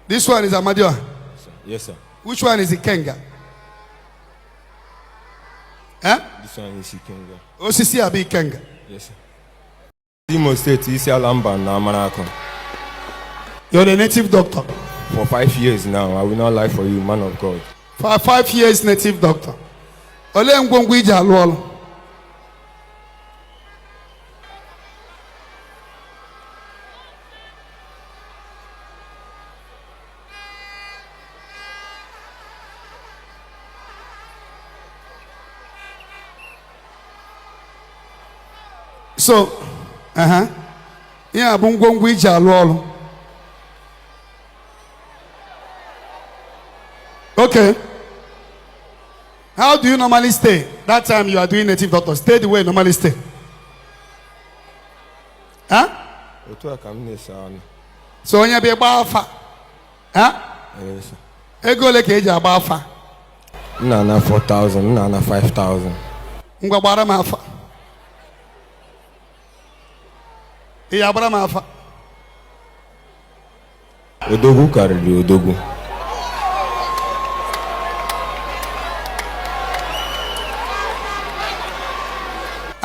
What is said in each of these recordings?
This one is Amadioha. Yes, sir. Which one is Ikenga? Huh? This one is Ikenga. Osisi Abi Ikenga. Yes, sir. Imo State, Isi Alamba, na Amanako. You're a native doctor. For 5 years now, I will not lie for you, man of God. For 5 years, native doctor. Ole ngwongwo ije alụ ọlụ. So, yeah, bụ ngwongwo ije alụ ọlụ. Okay. How do you normally stay? That time you are doing native doctor. Stay the way you normally stay. Huh? So when you be about afa. Huh? Yes, sir. Ego le ke eji agba afa. Nana 4,000, Nana 5,000. Ngwa gbara m afa. Iya gbara m afa. Odogu karịrị Odogu.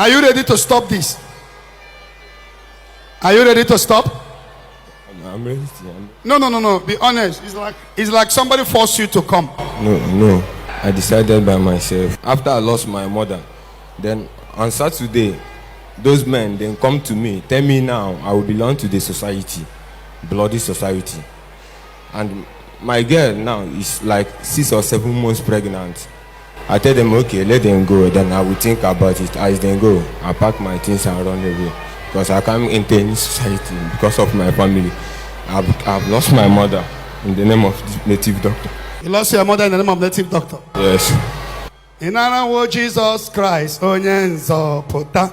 Are you ready to stop this? Are you ready to stop? I'm ready. No. Be honest. It's like somebody forced you to come. No. I decided by myself. After I lost my mother, then on Saturday, those men then come to me, tell me now I will belong to the society, bloody society. And my girl now is like 6 or 7 months pregnant. I tell them, okay, let them go. Then I will think about it. As they go, I pack my things and run away. Because I can't enter any society because of my family. I've lost my mother in the name of native doctor. You lost your mother in the name of native doctor? Yes. In the name of Jesus Christ, Onyenzo Pota,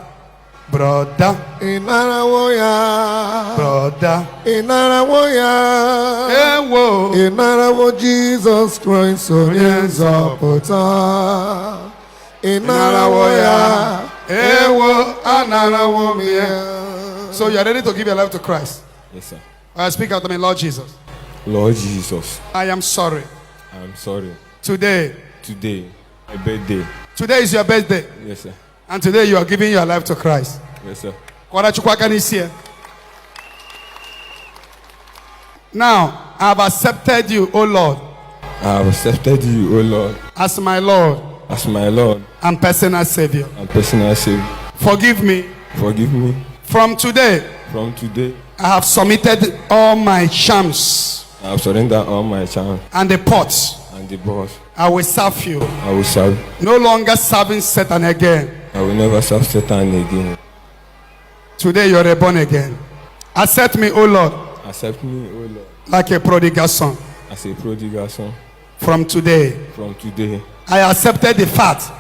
brother. In the name of brother. In the name of in the name of Jesus Christ, Onyenzo Pota. In the name of so you are ready to give your life to Christ? Yes, sir. I speak out to me, Lord Jesus. Lord Jesus. I am sorry. I am sorry. Today, my birthday. Today is your birthday. Yes, sir. And today you are giving your life to Christ. Yes, sir. Now, I have accepted you, O Lord. I have accepted you, O Lord. As my Lord. As my Lord. And personal Savior. And personal Savior. Forgive me. Forgive me. From today. I have submitted all my charms. I have surrendered all my charms. And the pots. And the boss. I will serve you. I will serve. No longer serving Satan again. I will never serve Satan again. Today you are reborn again. Accept me, O Lord. Accept me, O Lord. Like a prodigal son. As a prodigal son. From today. I accepted the fact.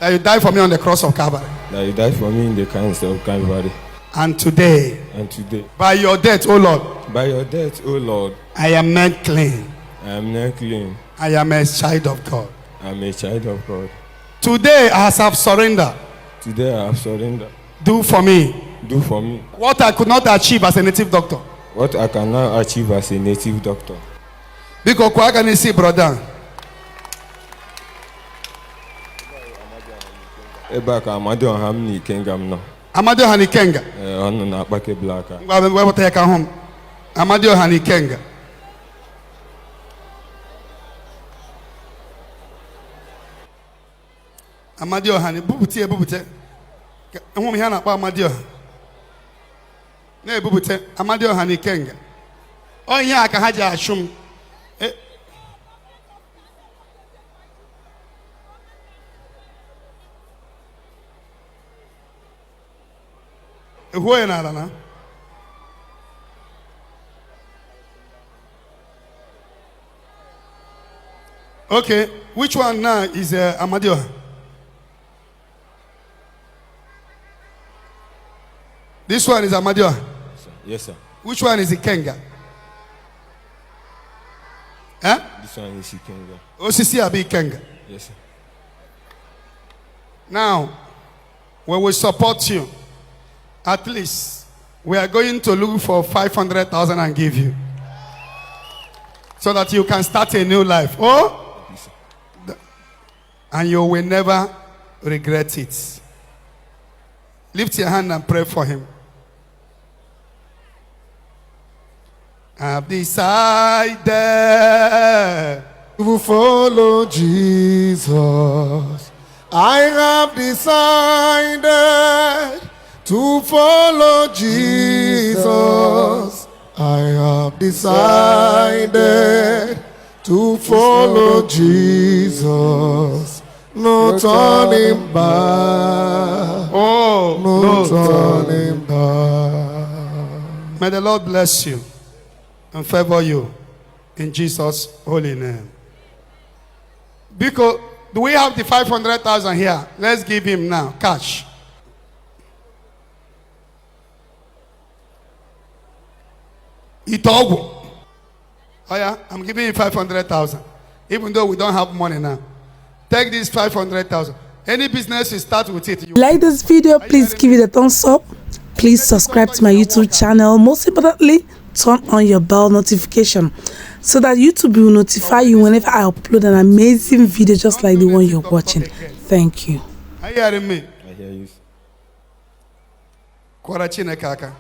That you died for me on the cross of Calvary. That you died for me in the cross of Calvary. And today. By your death, O Lord. By your death, O Lord. I am made clean. I am made clean. I am a child of God. I am a child of God. Today I have surrendered. Do for me. What I could not achieve as a native doctor. What I cannot achieve as a native doctor. Because I can see, brother. Ebuka Amadioha and Ikenga no. Amadioha and Ikenga. Ono na akpake black. Where take home? Amadioha and Ikenga. Amadioha and Bubute. Home here na Amadioha. Ne Bubute. Amadioha and Ikenga. Oh yeah, aka haja ashum. Who na? Okay, which one now is Amadioha? This one is Amadioha. Yes, sir. Which one is Ikenga? Huh? This one is Ikenga. Osisi Abi Ikenga. Yes, sir. Now, we will support you. At least we are going to look for 500,000 and give you. so that you can start a new life. Oh, and you will never regret it. Lift your hand and pray for him. I've decided to follow Jesus. I have decided to follow Jesus. I have decided to follow Jesus. No turning back. Oh, No turning back. may the Lord bless you and favor you in Jesus' holy name. Because do we have the 500,000 here? Let's give him now cash. Itogo. Oh yeah, I'm giving you 500,000. Even though we don't have money now. Take this 500,000. Any business you start with it. You Like this video, please give it a thumbs up. Please subscribe to my YouTube channel. Most importantly, turn on your bell notification so that YouTube will notify you whenever I upload an amazing video just like the one you're watching. Thank you. Are you hearing me? I hear you. Kwara Chineke aka.